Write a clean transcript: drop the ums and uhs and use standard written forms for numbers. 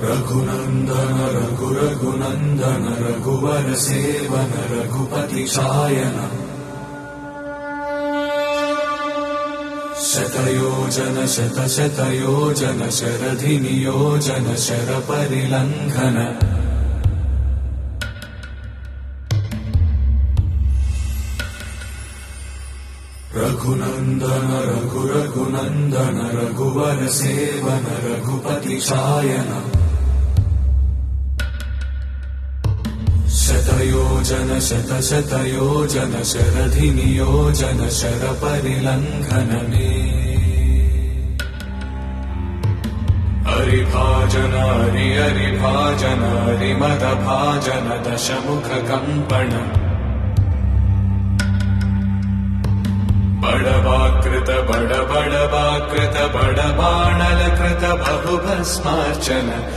रघुनन्दन रघुनन्दन रघुवर सेवन रघुपति शायन शतयोजन शतशतयोजन शरधि नियोजन शरपरिलङ्घन रघुनन्दन रघुनन्दन रघुवर सेवन रघुपति शायन शतयोजन शतशतयोजन शरधि नियोजन शरपरिलङ्घन मे हरिभाजन हरिभाजन हरिमदभाजन दशमुख कम्पण बड़वाकृत बड़वाकृत बड़बाणलकृत बहुभस्मार्चन